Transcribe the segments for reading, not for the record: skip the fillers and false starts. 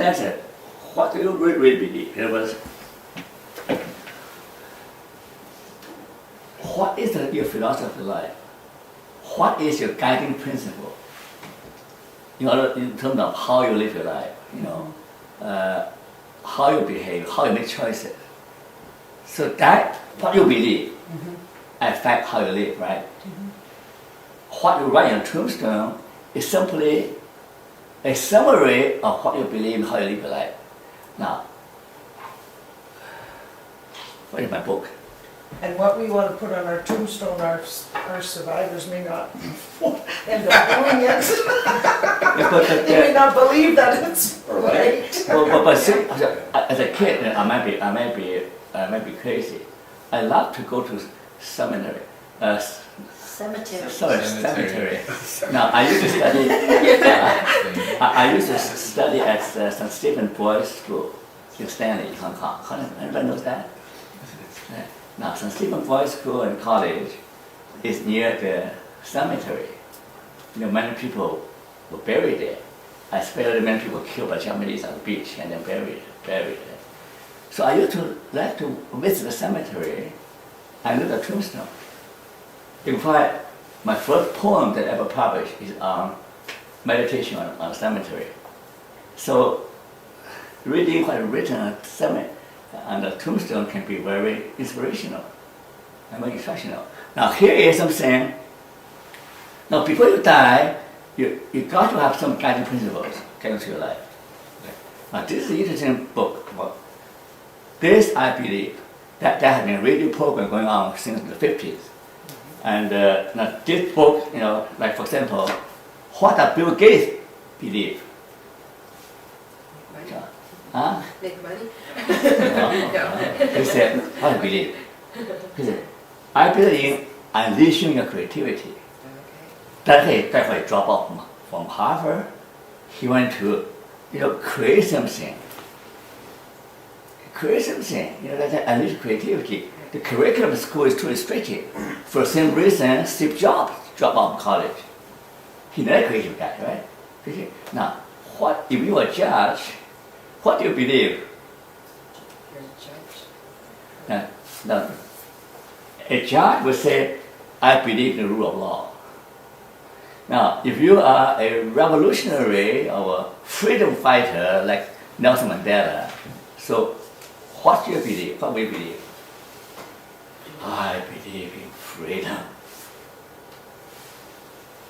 answer, what do you really believe? In other words, what is your philosophy of life? What is your guiding principle? In terms of how you live your life, how you behave, how you make choices. So that what you believe affect how you live, right? What you write on a tombstone is simply a summary of what you believe, how you live your life. Now, what is my book? And what we want to put on our tombstone, our survivors may not end up doing it. They may not believe that it's right. But see, as a kid, I might be crazy. I love to go to seminary. Cemetery. Now I used to study. I used to study at St. Stephen Boys School in Stanley, Hong Kong. Everybody knows that. Now St. Stephen Boys School and College is near the cemetery. Many people were buried there. Especially many people killed by Japanese on the beach and then buried there. So I used to like to visit the cemetery and look at the tombstone. In fact, my first poem that I ever published is on meditation on cemetery. So reading what is written on the tombstone can be very inspirational and very instructional. Now here is something. Now before you die, you got to have some guiding principles getting to your life. Now this is an interesting book. This I believe that there has been a radio program going on since the 50s. And now this book, like for example, what does Bill Gates believe? Huh? Make money? He said, what do you believe? He said, I believe in unleashing your creativity. That that's why he dropped off from Harvard. He went to, create something. That unleash creativity. The curriculum of school is too restricted. For the same reason, Steve Jobs dropped out of college. He's not a creative guy, right? Now, if you are a judge, what do you believe? You're a judge. Now, a judge would say, I believe in the rule of law. Now, if you are a revolutionary or a freedom fighter like Nelson Mandela, so what do you believe? What do you believe? I believe in freedom.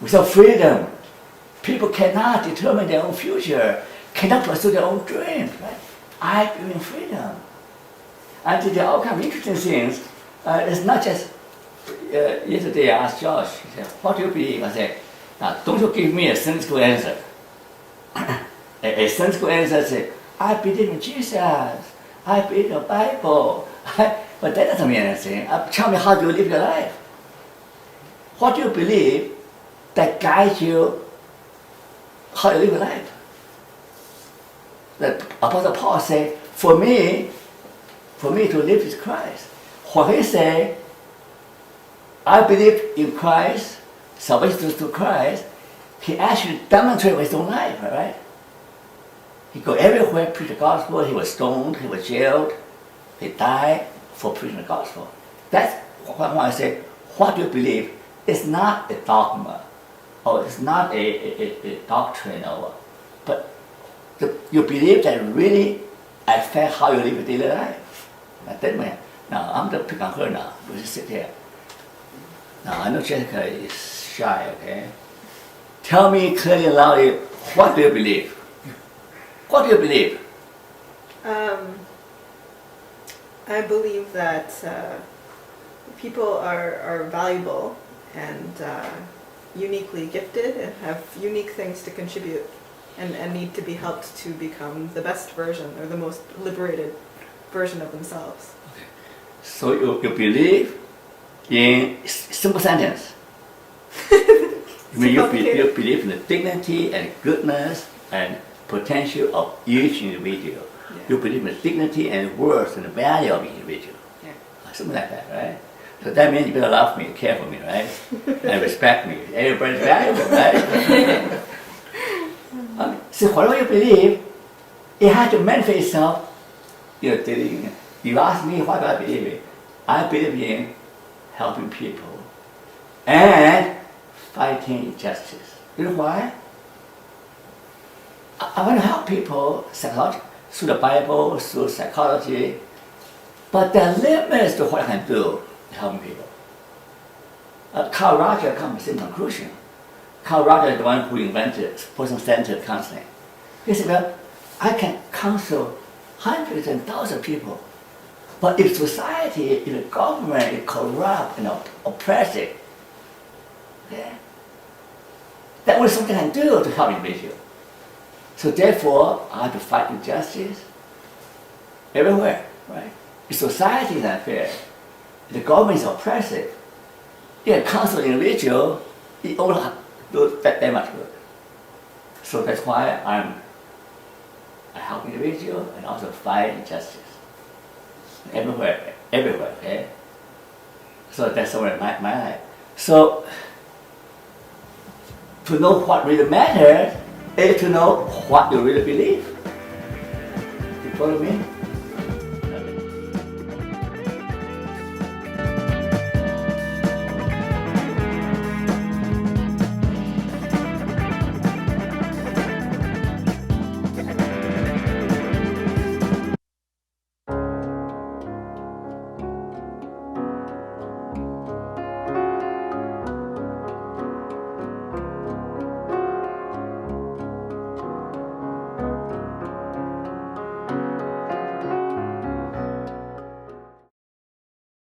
Without freedom, people cannot determine their own future, cannot pursue their own dreams, right? I believe in freedom. And there are all kinds of interesting things. It's not just, yesterday I asked Josh, he said, what do you believe? I said, now don't you give me a sensible answer. a sensible answer says, I believe in Jesus, I believe in the Bible. But that doesn't mean anything. Tell me, how do you live your life? What do you believe that guides you how you live your life? The Apostle Paul said, for me to live is Christ. When he said, I believe in Christ, salvation through Christ, he actually demonstrated with his own life, right? He go everywhere, preach the gospel. He was stoned, he was jailed, he died for preaching the gospel. That's when I say, what do you believe? It's not a dogma, or it's not a doctrine, but you believe that really affect how you live your daily life. Now I'm going to pick on her now. We'll just sit here. Now I know Jessica is shy, okay? Tell me clearly and loudly, what do you believe? What do you believe? I believe that people are valuable and uniquely gifted and have unique things to contribute and need to be helped to become the best version or the most liberated version of themselves. Okay. So you believe in simple sentence. You believe in the dignity and goodness and potential of each individual. Yeah. You believe in the dignity and worth and the value of each individual. Yeah. Something like that, right? So that means you better love me, care for me, right? And respect me. Everybody's valuable, right? So whatever you believe, it has to manifest itself in your daily. You ask me what do I believe in? I believe in helping people and fighting injustice. You know why? I want to help people through the Bible, through psychology, but there are limits to what I can do to help people. Carl Rogers comes to the same conclusion. Carl Rogers is the one who invented person-centered counseling. He said, well, I can counsel hundreds and thousands of people, but if society, if the government is corrupt and oppressive, okay, that was something I can do to help individuals. So therefore, I have to fight injustice everywhere, right? If society is unfair, if the government is oppressive, you can counsel an individual, it all do that much good. So that's why I help individuals and also fight injustice. Everywhere, okay? So that's my life. So, to know what really matters is to know what you really believe. You follow me?